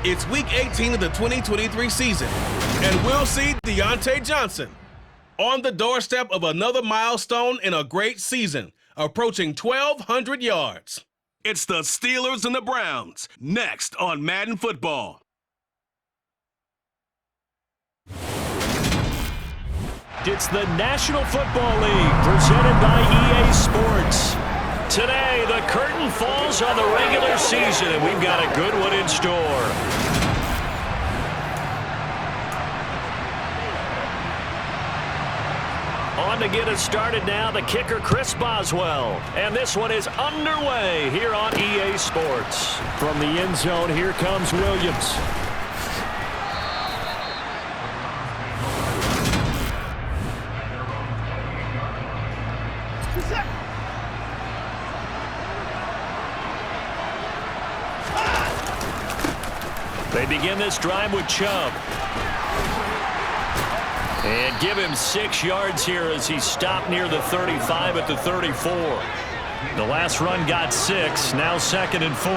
It's Week 18 of the 2023 season, and we'll see Deontay Johnson on the doorstep of another milestone in a great season, approaching 1,200 yards. It's the Steelers and the Browns, next on Madden Football. It's the National Football League presented by EA Sports. Today, the curtain falls on the regular season, and we've got a good one in store. On to get us started now, the kicker, Chris Boswell. And this one is underway here on EA Sports. From the end zone, here comes Williams. They begin this drive with Chubb. And give him 6 yards here as he stopped near the 35 at the 34. The last run got 6, now 2nd and 4.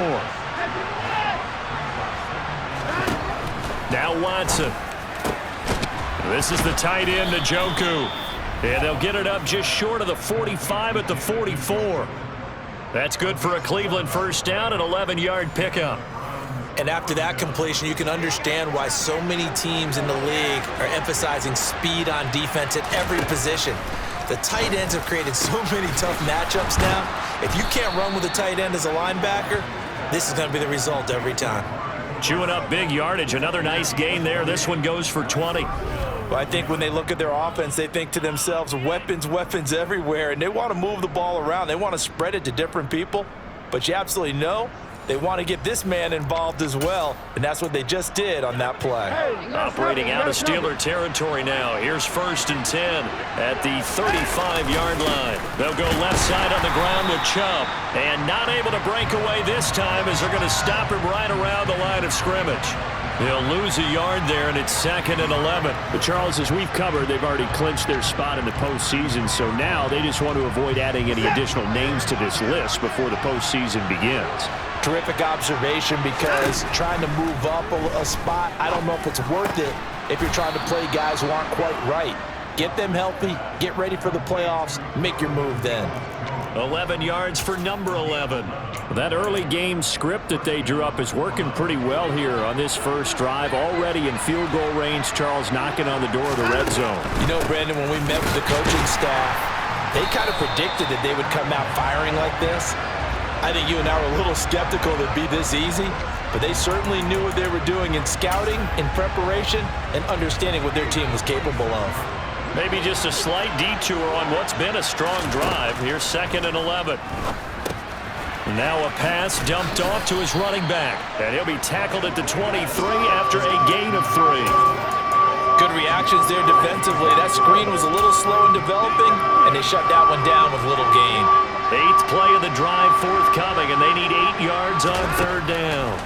Now Watson. This is the tight end, Njoku. And they'll get it up just short of the 45 at the 44. That's good for a Cleveland first down and 11-yard pickup. And after that completion, you can understand why so many teams in the league are emphasizing speed on defense at every position. The tight ends have created so many tough matchups now. If you can't run with a tight end as a linebacker, this is going to be the result every time. Chewing up big yardage. Another nice gain there. This one goes for 20. Well, I think when they look at their offense, they think to themselves, weapons everywhere, and they want to move the ball around. They want to spread it to different people. But you absolutely know they want to get this man involved as well, and that's what they just did on that play. Operating out of Steeler territory now. Here's 1st and 10 at the 35-yard line. They'll go left side on the ground with Chubb, and not able to break away this time as they're going to stop him right around the line of scrimmage. They'll lose a yard there, and it's 2nd and 11. But Charles, as we've covered, they've already clinched their spot in the postseason, so now they just want to avoid adding any additional names to this list before the postseason begins. Terrific observation, because trying to move up a spot, I don't know if it's worth it if you're trying to play guys who aren't quite right. Get them healthy, get ready for the playoffs, make your move then. 11 yards for number 11. That early game script that they drew up is working pretty well here on this first drive. Already in field goal range, Charles knocking on the door of the red zone. You know, Brandon, when we met with the coaching staff, they kind of predicted that they would come out firing like this. I think you and I were a little skeptical that it'd be this easy, but they certainly knew what they were doing in scouting, in preparation, and understanding what their team was capable of. Maybe just a slight detour on what's been a strong drive. Here's 2nd and 11. Now a pass dumped off to his running back, and he'll be tackled at the 23 after a gain of 3. Good reactions there defensively. That screen was a little slow in developing, and they shut that one down with little gain. 8th play of the drive forthcoming, and they need 8 yards on 3rd down.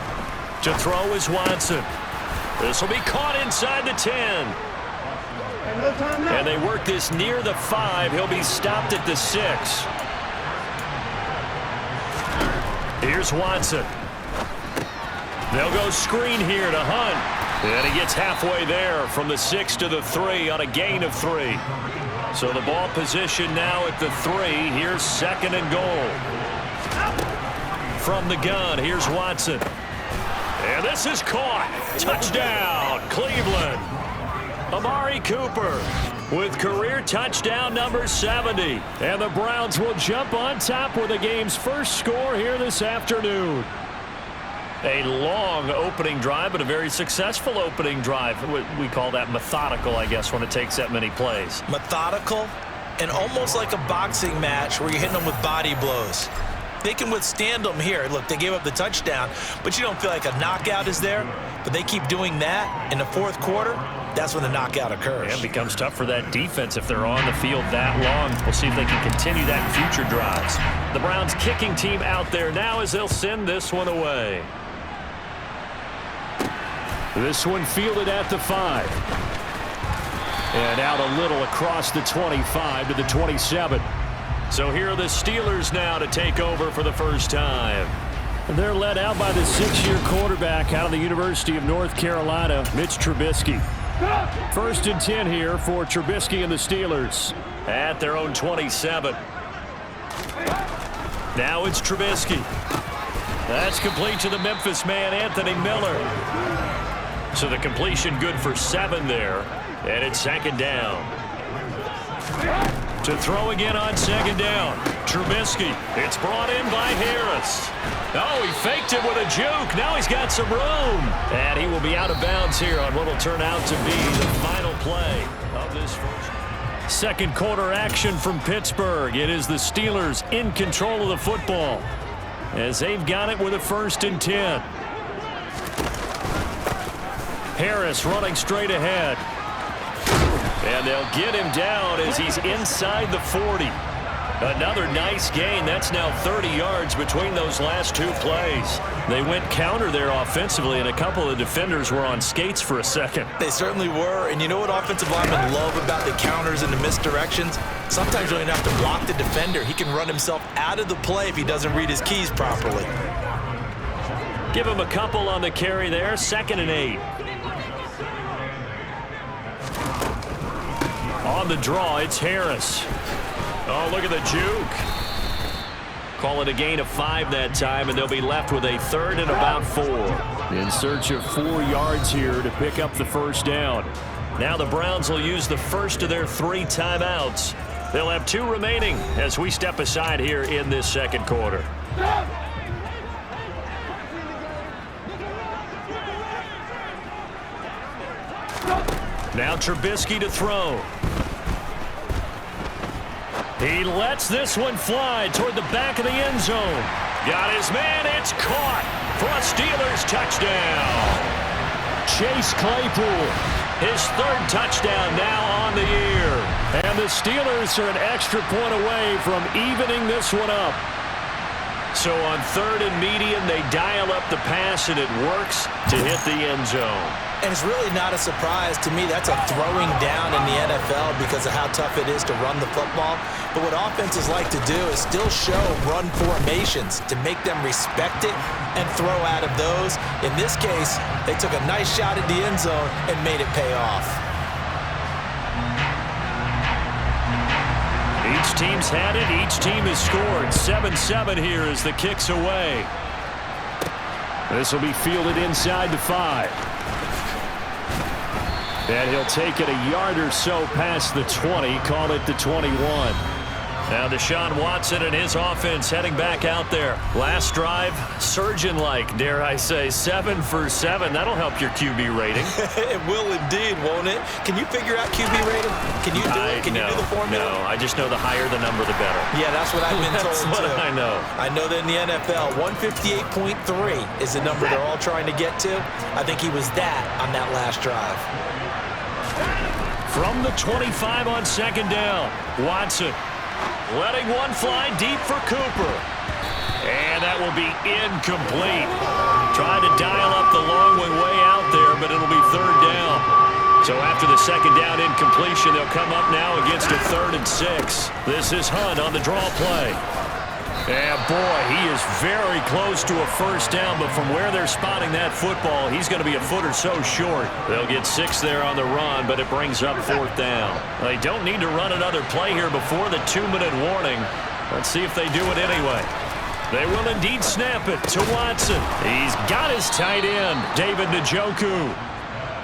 To throw is Watson. This will be caught inside the 10. And they work this near the 5. He'll be stopped at the 6. Here's Watson. They'll go screen here to Hunt. And he gets halfway there from the 6 to the 3 on a gain of 3. So the ball position now at the 3. Here's 2nd and goal. From the gun, here's Watson. And this is caught. Touchdown, Cleveland. Amari Cooper with career touchdown number 70. And the Browns will jump on top with the game's first score here this afternoon. A long opening drive, but a very successful opening drive. We call that methodical, I guess, when it takes that many plays. Methodical and almost like a boxing match where you're hitting them with body blows. They can withstand them here. Look, they gave up the touchdown, but you don't feel like a knockout is there. But they keep doing that in the 4th quarter. That's when the knockout occurs. And it becomes tough for that defense if they're on the field that long. We'll see if they can continue that in future drives. The Browns kicking team out there now as they'll send this one away. This one fielded at the 5. And out a little across the 25 to the 27. So here are the Steelers now to take over for the first time. They're led out by the 6-year quarterback out of the University of North Carolina, Mitch Trubisky. 1st and 10 here for Trubisky and the Steelers. At their own 27. Now it's Trubisky. That's complete to the Memphis man, Anthony Miller. So the completion good for 7 there. And it's 2nd down. To throw again on 2nd down. Trubisky. It's brought in by Harris. Oh, he faked it with a juke. Now he's got some room. And he will be out of bounds here on what will turn out to be the final play of this first. 2nd quarter action from Pittsburgh. It is the Steelers in control of the football as they've got it with a 1st and 10. Harris running straight ahead. And they'll get him down as he's inside the 40. Another nice gain. That's now 30 yards between those last 2 plays. They went counter there offensively, and a couple of defenders were on skates for a second. They certainly were. And you know what offensive linemen love about the counters and the misdirections? Sometimes you don't even have to block the defender. He can run himself out of the play if he doesn't read his keys properly. Give him a couple on the carry there. 2nd and 8. On the draw, it's Harris. Oh, look at the juke. Call it a gain of 5 that time, and they'll be left with a 3rd and about 4. In search of 4 yards here to pick up the 1st down. Now the Browns will use the first of their 3 timeouts. They'll have 2 remaining as we step aside here in this 2nd quarter. Now Trubisky to throw. He lets this one fly toward the back of the end zone. Got his man. It's caught for a Steelers touchdown. Chase Claypool. His 3rd touchdown now on the year. And the Steelers are an extra point away from evening this one up. So on 3rd and medium, they dial up the pass, and it works to hit the end zone. And it's really not a surprise to me. That's a throwing down in the NFL because of how tough it is to run the football. But what offenses like to do is still show run formations to make them respect it and throw out of those. In this case, they took a nice shot at the end zone and made it pay off. Each team's had it. Each team has scored. 7-7 here as the kick's away. This will be fielded inside the 5. And he'll take it a yard or so past the 20, call it the 21. Now Deshaun Watson and his offense heading back out there. Last drive, surgeon-like, dare I say, 7 for 7. That'll help your QB rating. It will indeed, won't it? Can you figure out QB rating? Can you do it? Can you do the formula? No, I just know the higher the number, the better. Yeah, that's what I've been told, That's what I know. I know that in the NFL, 158.3 is the number they're all trying to get to. I think he was that on that last drive. From the 25 on 2nd down, Watson letting one fly deep for Cooper. And that will be incomplete. Trying to dial up the long one way out there, but it'll be 3rd down. So after the 2nd down incompletion, they'll come up now against a 3rd and 6. This is Hunt on the draw play. And boy, he is very close to a 1st down, but from where they're spotting that football, he's going to be a foot or so short. They'll get 6 there on the run, but it brings up 4th down. They don't need to run another play here before the 2-minute warning. Let's see if they do it anyway. They will indeed snap it to Watson. He's got his tight end, David Njoku.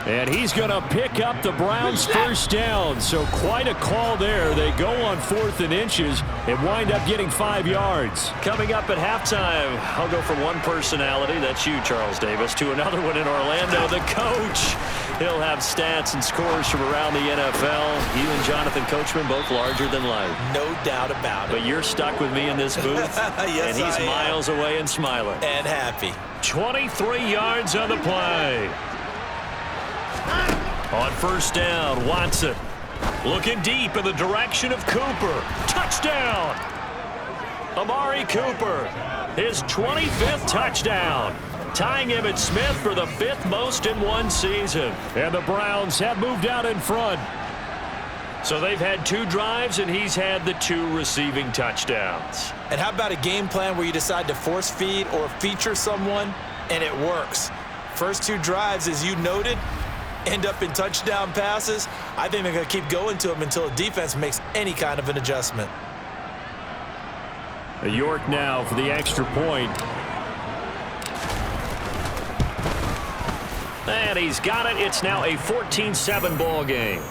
And he's going to pick up the Browns' 1st down. So quite a call there. They go on 4th and inches and wind up getting 5 yards. Coming up at halftime, I'll go from one personality, that's you, Charles Davis, to another one in Orlando, the coach. He'll have stats and scores from around the NFL. You and Jonathan Coachman, both larger than life. No doubt about it. But you're stuck with me in this booth, yes, and he's miles away and smiling. And happy. 23 yards on the play. On 1st down, Watson looking deep in the direction of Cooper. Touchdown! Amari Cooper, his 25th touchdown, tying Emmitt Smith for the 5th most in one season. And the Browns have moved out in front. So they've had 2 drives, and he's had the 2 receiving touchdowns. And how about a game plan where you decide to force feed or feature someone, and it works? First 2 drives, as you noted, end up in touchdown passes. I think they're going to keep going to them until the defense makes any kind of an adjustment. York now for the extra point. And he's got it. It's now a 14-7 ball game.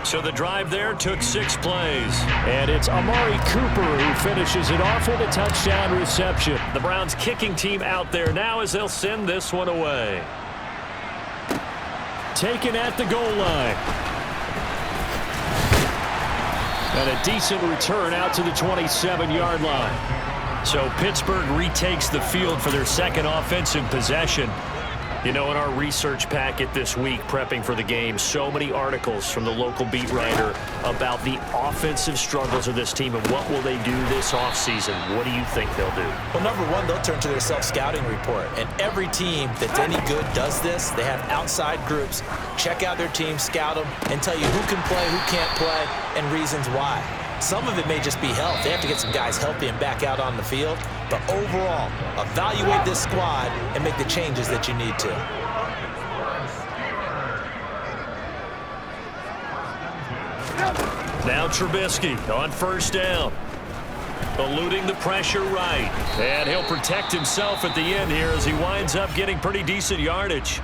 So the drive there took 6 plays. And it's Amari Cooper who finishes it off with a touchdown reception. The Browns kicking team out there now as they'll send this one away. Taken at the goal line. And a decent return out to the 27-yard line. So Pittsburgh retakes the field for their second offensive possession. You know, in our research packet this week, prepping for the game, so many articles from the local beat writer about the offensive struggles of this team and what will they do this offseason. What do you think they'll do? Well, number one, they'll turn to their self-scouting report. And every team that's any good does this. They have outside groups. Check out their team, scout them, and tell you who can play, who can't play, and reasons why. Some of it may just be health. They have to get some guys healthy and back out on the field. But overall, evaluate this squad and make the changes that you need to. Now Trubisky on first down. Eluding the pressure right. And he'll protect himself at the end here as he winds up getting pretty decent yardage.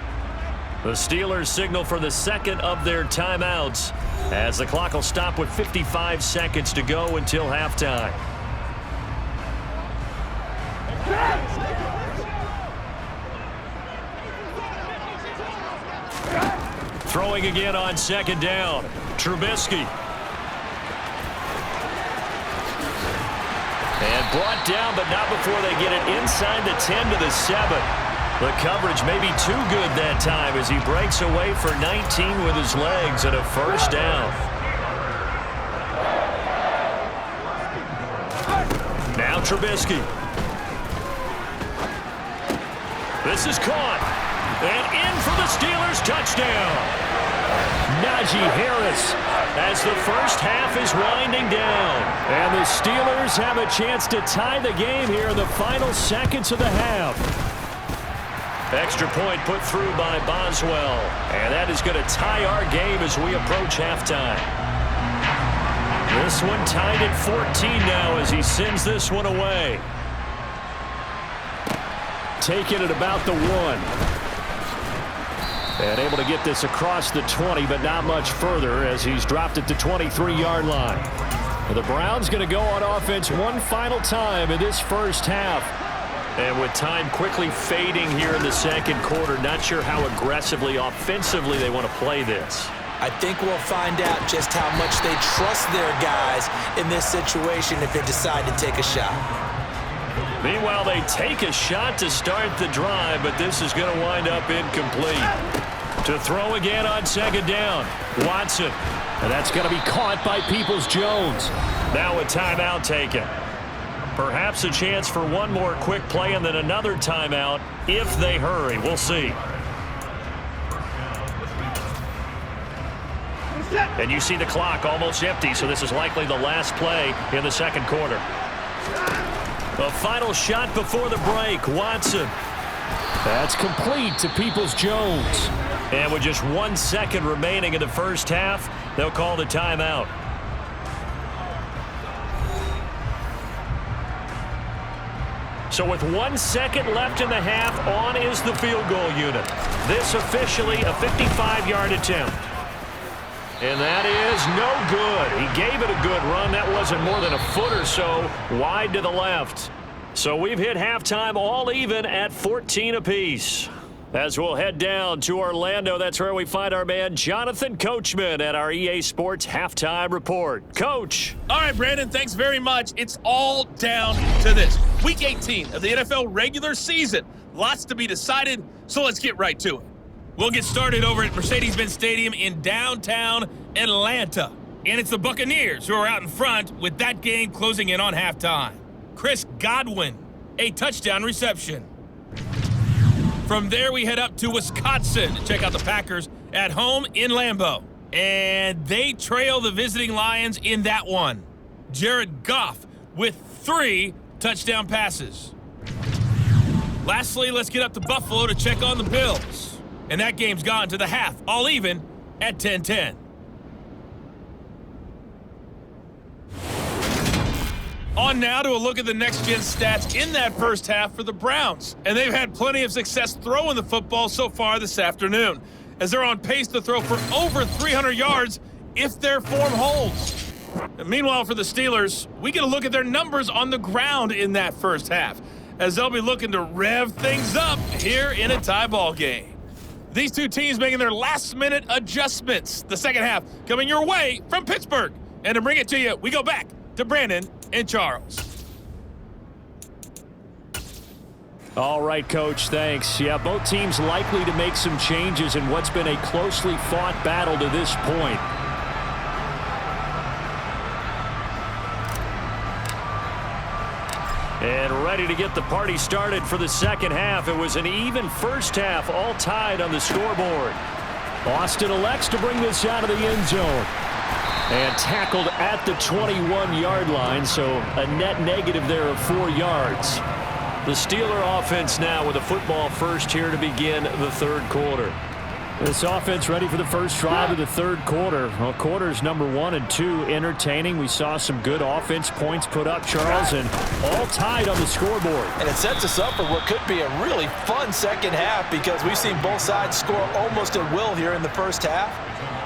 The Steelers signal for the second of their timeouts as the clock will stop with 55 seconds to go until halftime. Throwing again on second down. Trubisky. And brought down, but not before they get it inside the 10 to the 7. The coverage may be too good that time as he breaks away for 19 with his legs and a first down. Now Trubisky. This is caught. And in for the Steelers touchdown. Najee Harris as the first half is winding down. And the Steelers have a chance to tie the game here in the final seconds of the half. Extra point put through by Boswell. And that is going to tie our game as we approach halftime. This one tied at 14 now as he sends this one away. Taking it about the 1. And able to get this across the 20, but not much further as he's dropped at the 23-yard line. The Browns going to go on offense one final time in this first half. And with time quickly fading here in the second quarter, not sure how aggressively, offensively they want to play this. I think we'll find out just how much they trust their guys in this situation if they decide to take a shot. Meanwhile, they take a shot to start the drive, but this is going to wind up incomplete. To throw again on second down, Watson. And that's going to be caught by Peoples-Jones. Now a timeout taken. Perhaps a chance for one more quick play and then another timeout if they hurry. We'll see. And you see the clock almost empty, so this is likely the last play in the second quarter. The final shot before the break, Watson. That's complete to Peoples-Jones. And with just 1 second remaining in the first half, they'll call the timeout. So with 1 second left in the half, on is the field goal unit. This officially a 55-yard attempt. And that is no good. He gave it a good run. That wasn't more than a foot or so wide to the left. So we've hit halftime all even at 14 apiece. As we'll head down to Orlando, that's where we find our man Jonathan Coachman at our EA Sports Halftime Report. Coach. All right, Brandon, thanks very much. It's all down to this. Week 18 of the NFL regular season. Lots to be decided, so let's get right to it. We'll get started over at Mercedes-Benz Stadium in downtown Atlanta. And it's the Buccaneers who are out in front with that game closing in on halftime. Chris Godwin, a touchdown reception. From there, we head up to Wisconsin to check out the Packers at home in Lambeau. And they trail the visiting Lions in that one. Jared Goff with 3 touchdown passes. Lastly, let's get up to Buffalo to check on the Bills. And that game's gone to the half, all even at 10-10. On now to a look at the next-gen stats in that first half for the Browns. And they've had plenty of success throwing the football so far this afternoon, as they're on pace to throw for over 300 yards if their form holds. And meanwhile, for the Steelers, we get a look at their numbers on the ground in that first half, as they'll be looking to rev things up here in a tie ball game. These two teams making their last-minute adjustments. The second half coming your way from Pittsburgh. And to bring it to you, we go back to Brandon and Charles. All right, Coach, thanks. Yeah, both teams likely to make some changes in what's been a closely fought battle to this point. And ready to get the party started for the second half. It was an even first half, all tied on the scoreboard. Austin elects to bring this out of the end zone. And tackled at the 21-yard line, so a net negative there of 4 yards. The Steeler offense now with a football first here to begin the third quarter. This offense ready for the first drive of the third quarter. Well, quarters number 1 and 2 entertaining. We saw some good offense points put up, Charles, and all tied on the scoreboard. And it sets us up for what could be a really fun second half, because we've seen both sides score almost at will here in the first half.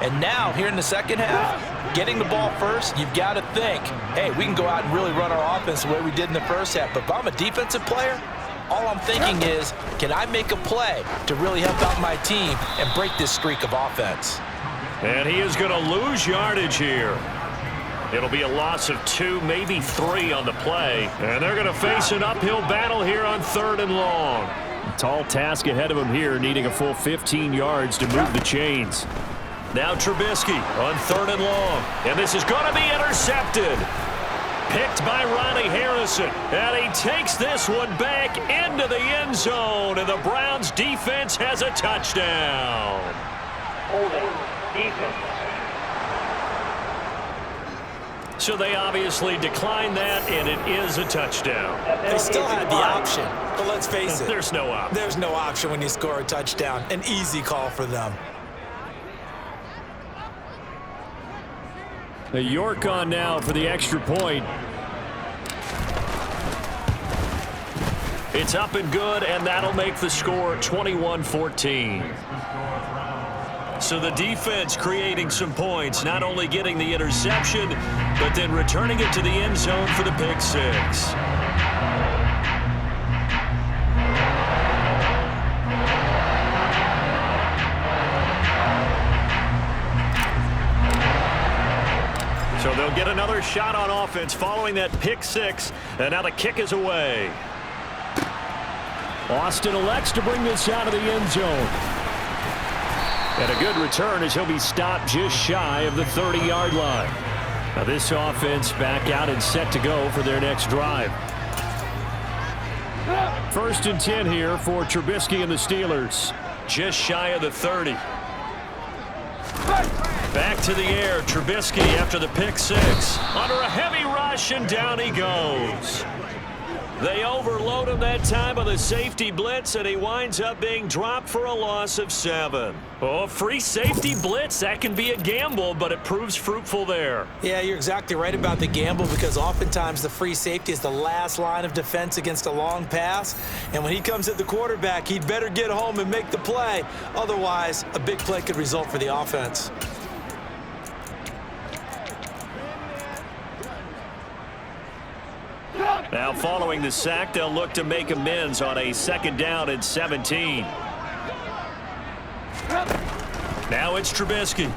And now, here in the second half, getting the ball first, you've got to think, hey, we can go out and really run our offense the way we did in the first half. But if I'm a defensive player, all I'm thinking is, can I make a play to really help out my team and break this streak of offense? And he is going to lose yardage here. It'll be a loss of 2, maybe 3 on the play. And they're going to face an uphill battle here on 3rd and long. A tall task ahead of him here, needing a full 15 yards to move the chains. Now Trubisky on 3rd and long. And this is going to be intercepted. Picked by Ronnie Harrison. And he takes this one back into the end zone. And the Browns defense has a touchdown. Holding defense. So they obviously declined that, and it is a touchdown. They still had the option, but let's face it. There's no option. There's no option when you score a touchdown. An easy call for them. The York on now for the extra point. It's up and good, and that'll make the score 21-14. So the defense creating some points, not only getting the interception, but then returning it to the end zone for the pick six. So they'll get another shot on offense following that pick six, and now the kick is away. Austin elects to bring this out of the end zone. And a good return as he'll be stopped just shy of the 30-yard line. Now this offense back out and set to go for their next drive. 1st and 10 here for Trubisky and the Steelers. Just shy of the 30. Back to the air, Trubisky after the pick six. Under a heavy rush, and down he goes. They overload him that time on the safety blitz, and he winds up being dropped for a loss of 7. Oh, free safety blitz, that can be a gamble, but it proves fruitful there. Yeah, you're exactly right about the gamble, because oftentimes the free safety is the last line of defense against a long pass. And when he comes at the quarterback, he'd better get home and make the play. Otherwise, a big play could result for the offense. Now following the sack, they'll look to make amends on a 2nd down and 17. Now it's Trubisky.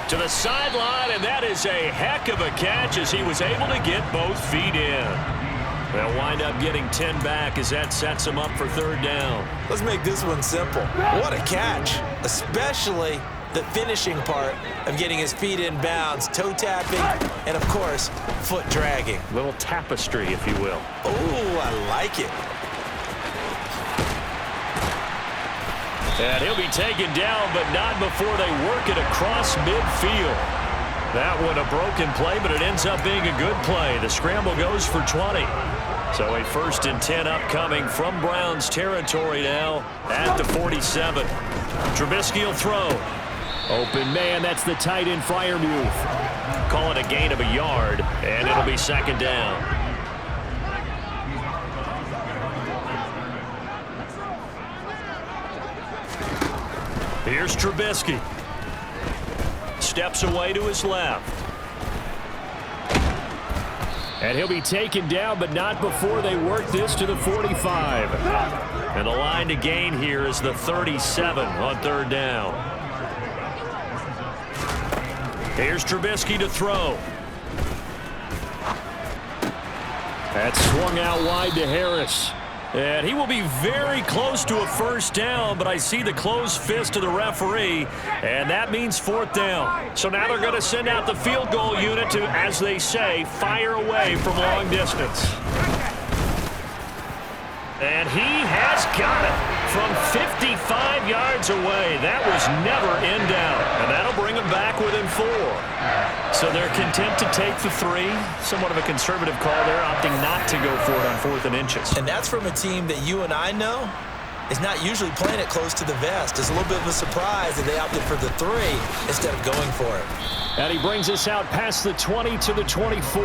To the sideline, and that is a heck of a catch as he was able to get both feet in. They'll wind up getting 10 back as that sets him up for 3rd down. Let's make this one simple. What a catch, especially the finishing part of getting his feet in bounds, toe tapping, and of course, foot dragging. Little tapestry, if you will. Oh, I like it. And he'll be taken down, but not before they work it across midfield. That one a broken play, but it ends up being a good play. The scramble goes for 20. So a 1st and 10 upcoming from Browns territory now at the 47. Trubisky will throw. Open man, that's the tight end Freiermuth. Call it a gain of a yard, and it'll be 2nd down. Here's Trubisky. Steps away to his left. And he'll be taken down, but not before they work this to the 45. And the line to gain here is the 37 on 3rd down. Here's Trubisky to throw. That's swung out wide to Harris. And he will be very close to a 1st down, but I see the closed fist of the referee, and that means 4th down. So now they're going to send out the field goal unit to, as they say, fire away from long distance. And he has got it from 55 yards away. That was never in doubt, and that'll bring them back within 4. So they're content to take the 3. Somewhat of a conservative call there, opting not to go for it on 4th and inches. And that's from a team that you and I know is not usually playing it close to the vest. It's a little bit of a surprise that they opted for the 3 instead of going for it. And he brings us out past the 20 to the 24.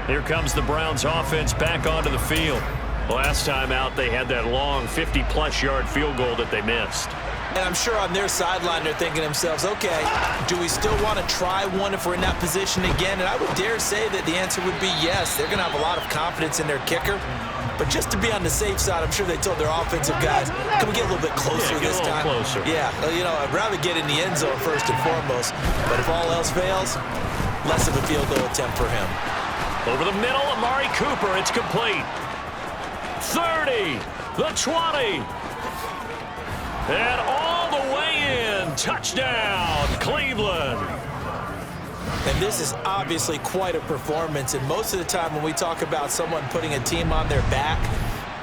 Here comes the Browns offense back onto the field. Last time out, they had that long 50-plus yard field goal that they missed. And I'm sure on their sideline they're thinking to themselves, okay, do we still want to try one if we're in that position again? And I would dare say that the answer would be yes. They're going to have a lot of confidence in their kicker. But just to be on the safe side, I'm sure they told their offensive guys, can we get a little bit closer this time? Closer. Yeah, you know, I'd rather get in the end zone first and foremost. But if all else fails, less of a field goal attempt for him. Over the middle, Amari Cooper, it's complete. 30, the 20, and all the way in. Touchdown, Cleveland. And this is obviously quite a performance. And most of the time when we talk about someone putting a team on their back,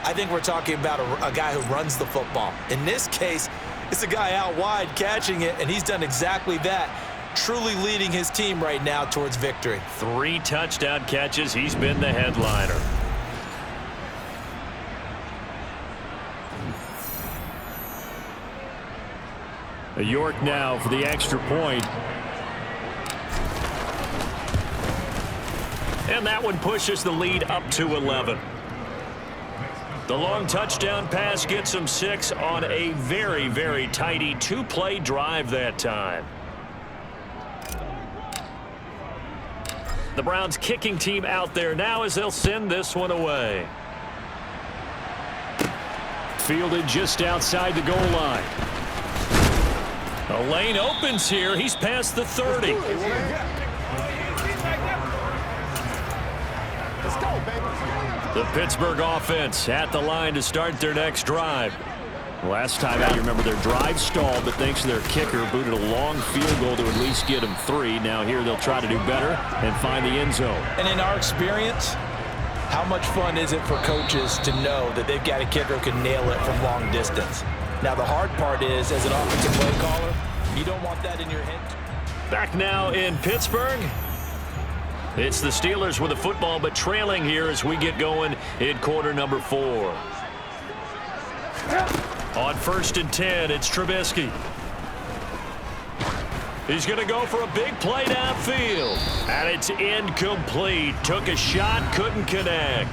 I think we're talking about a guy who runs the football. In this case, it's a guy out wide catching it, and he's done exactly that, truly leading his team right now towards victory. 3 touchdown catches. He's been the headliner. York now for the extra point. And that one pushes the lead up to 11. The long touchdown pass gets them 6 on a very, very tidy 2-play drive that time. The Browns kicking team out there now as they'll send this one away. Fielded just outside the goal line. A lane opens here. He's past the 30. The Pittsburgh offense at the line to start their next drive. Last time out, you remember their drive stalled, but thanks to their kicker, booted a long field goal to at least get them 3. Now here they'll try to do better and find the end zone. And in our experience, how much fun is it for coaches to know that they've got a kicker who can nail it from long distance? Now, the hard part is, as an offensive play caller, you don't want that in your head. Back now in Pittsburgh. It's the Steelers with the football, but trailing here as we get going in quarter number 4. On 1st and 10, it's Trubisky. He's going to go for a big play downfield. And it's incomplete. Took a shot, couldn't connect.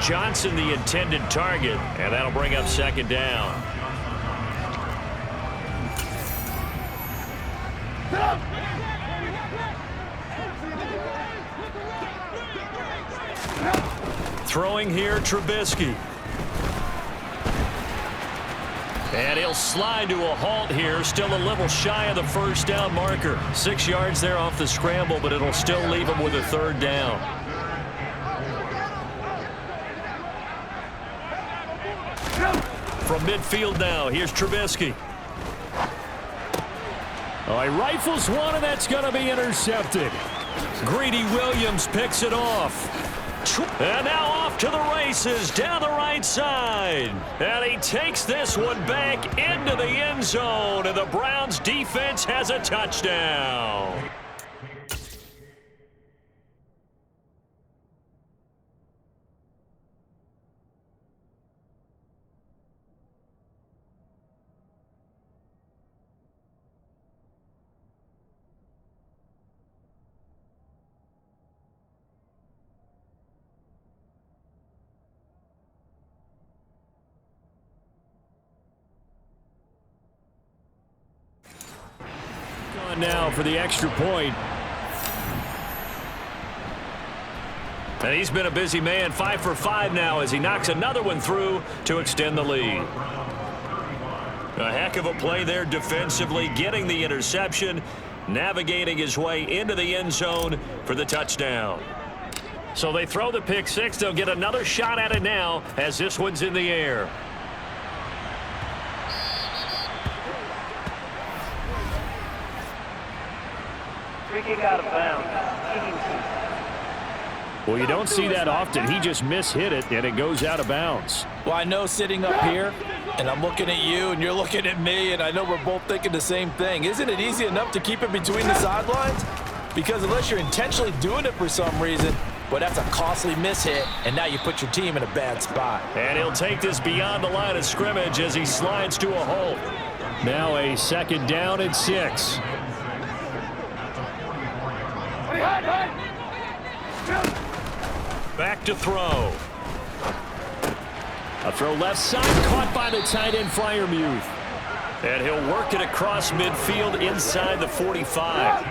Johnson the intended target, and that'll bring up 2nd down. Throwing here, Trubisky. And he'll slide to a halt here, still a little shy of the 1st down marker. 6 yards there off the scramble, but it'll still leave him with a 3rd down. From midfield now, here's Trubisky. Oh, he rifles one, and that's going to be intercepted. Greedy Williams picks it off. And now off to the races down the right side. And he takes this one back into the end zone. And the Browns defense has a touchdown. Now for the extra point. And he's been a busy man, 5 for 5 now as he knocks another one through to extend the lead. A heck of a play there defensively, getting the interception, navigating his way into the end zone for the touchdown. So they throw the pick six. They'll get another shot at it now as this one's in the air. Free kick out of bounds. Well, you don't see that often. He just mishit it, and it goes out of bounds. Well, I know sitting up here, and I'm looking at you, and you're looking at me, and I know we're both thinking the same thing. Isn't it easy enough to keep it between the sidelines? Because unless you're intentionally doing it for some reason, well, that's a costly mishit, and now you put your team in a bad spot. And he'll take this beyond the line of scrimmage as he slides to a hole. Now a 2nd down and 6. Back to throw. A throw left side, caught by the tight end, Freiermuth. And he'll work it across midfield inside the 45.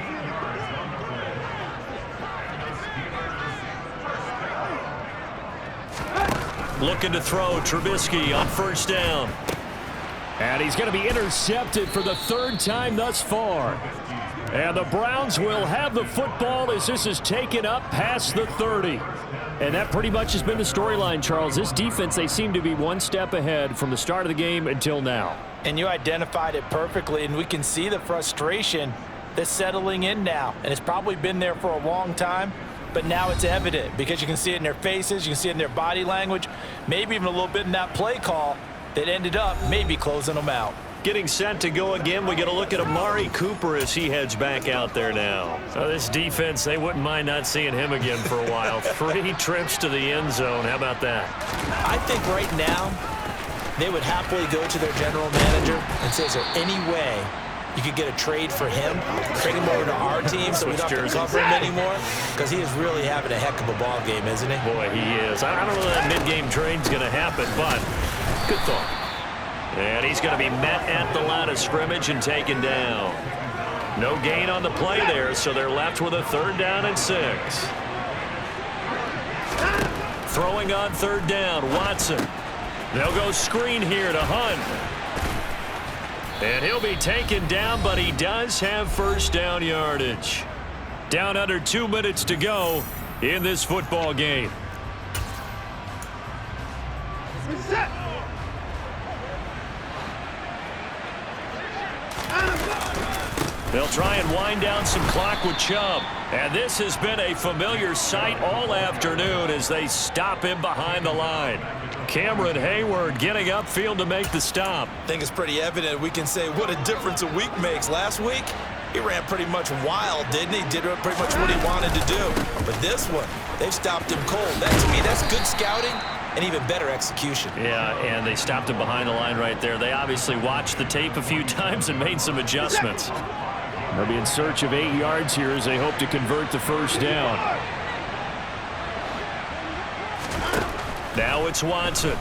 Looking to throw, Trubisky on 1st down. And he's going to be intercepted for the 3rd time thus far. And the Browns will have the football as this is taken up past the 30. And that pretty much has been the storyline, Charles. This defense, they seem to be one step ahead from the start of the game until now. And you identified it perfectly, and we can see the frustration that's settling in now. And it's probably been there for a long time, but now it's evident because you can see it in their faces, you can see it in their body language, maybe even a little bit in that play call that ended up maybe closing them out. Getting set to go again. We get a look at Amari Cooper as he heads back out there now. So this defense, they wouldn't mind not seeing him again for a while. 3 trips to the end zone. How about that? I think right now they would happily go to their general manager and say, is there any way you could get a trade for him, bring him over to our team so we don't have to cover him anymore? Because he is really having a heck of a ball game, isn't he? Boy, he is. I don't know that mid-game trade's going to happen, but good thought. And he's going to be met at the line of scrimmage and taken down. No gain on the play there, so they're left with a 3rd down and 6. Throwing on 3rd down, Watson. They'll go screen here to Hunt. And he'll be taken down, but he does have 1st down yardage. Down under 2 minutes to go in this football game. They'll try and wind down some clock with Chubb. And this has been a familiar sight all afternoon as they stop him behind the line. Cameron Hayward getting upfield to make the stop. I think it's pretty evident. We can say what a difference a week makes. Last week, he ran pretty much wild, didn't he? Did pretty much what he wanted to do. But this one, they've stopped him cold. That, to me, that's good scouting and even better execution. Yeah, and they stopped him behind the line right there. They obviously watched the tape a few times and made some adjustments. They'll be in search of 8 yards here as they hope to convert the 1st down. Now it's Watson.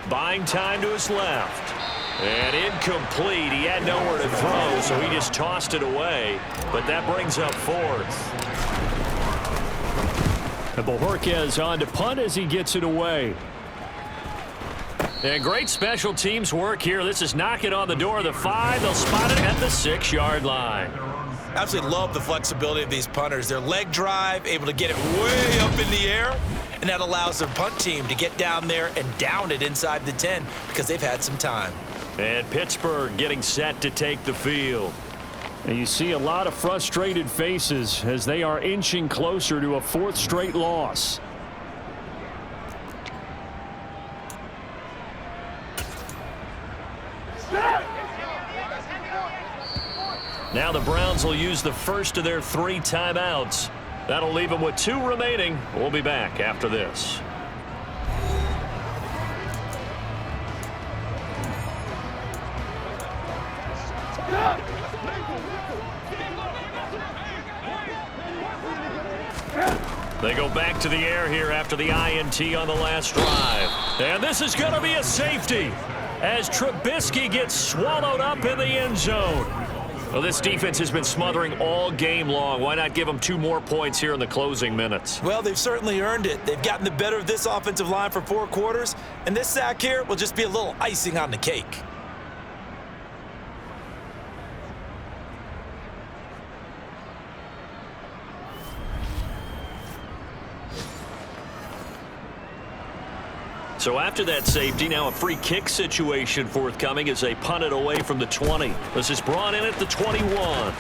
Buying time to his left. And incomplete. He had nowhere to throw, so he just tossed it away. But that brings up 4th. And Bojorquez on to punt as he gets it away. And great special teams work here. This is knocking on the door of the 5. They'll spot it at the 6-yard line. Absolutely love the flexibility of these punters. Their leg drive, able to get it way up in the air, and that allows their punt team to get down there and down it inside the 10 because they've had some time. And Pittsburgh getting set to take the field. And you see a lot of frustrated faces as they are inching closer to a 4th straight loss. Now the Browns will use the first of their 3 timeouts. That'll leave them with 2 remaining. We'll be back after this. They go back to the air here after the INT on the last drive. And this is going to be a safety as Trubisky gets swallowed up in the end zone. Well, this defense has been smothering all game long. Why not give them 2 more points here in the closing minutes? Well, they've certainly earned it. They've gotten the better of this offensive line for 4 quarters, and this sack here will just be a little icing on the cake. So after that safety, now a free kick situation forthcoming as they punt it away from the 20. This is brought in at the 21.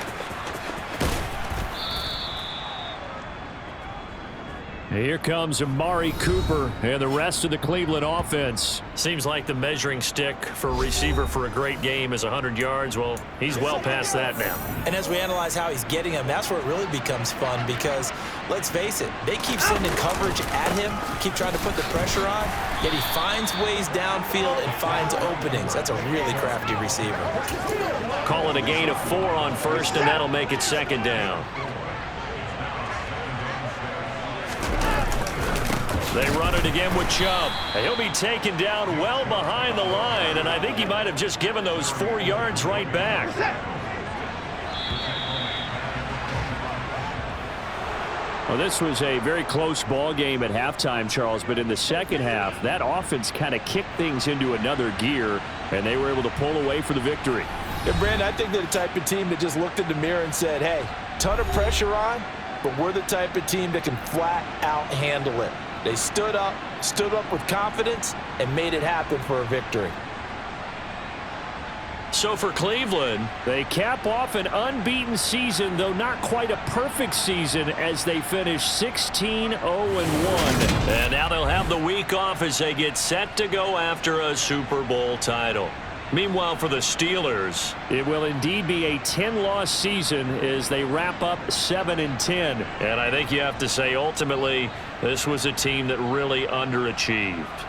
Here comes Amari Cooper and the rest of the Cleveland offense. Seems like the measuring stick for a receiver for a great game is 100 yards. Well, he's well past that now. And as we analyze how he's getting them, that's where it really becomes fun because, let's face it, they keep sending coverage at him, keep trying to put the pressure on, yet he finds ways downfield and finds openings. That's a really crafty receiver. Call it a gain of 4 on first, and that'll make it 2nd down. They run it again with Chubb. He'll be taken down well behind the line, and I think he might have just given those 4 yards right back. Well, this was a very close ball game at halftime, Charles, but in the second half, that offense kind of kicked things into another gear, and they were able to pull away for the victory. Yeah, Brandon, I think they're the type of team that just looked in the mirror and said, hey, ton of pressure on, but we're the type of team that can flat out handle it. They stood up with confidence, and made it happen for a victory. So for Cleveland, they cap off an unbeaten season, though not quite a perfect season, as they finish 16-0-1. And now they'll have the week off as they get set to go after a Super Bowl title. Meanwhile, for the Steelers, it will indeed be a 10-loss season as they wrap up 7-10. And I think you have to say, ultimately, this was a team that really underachieved.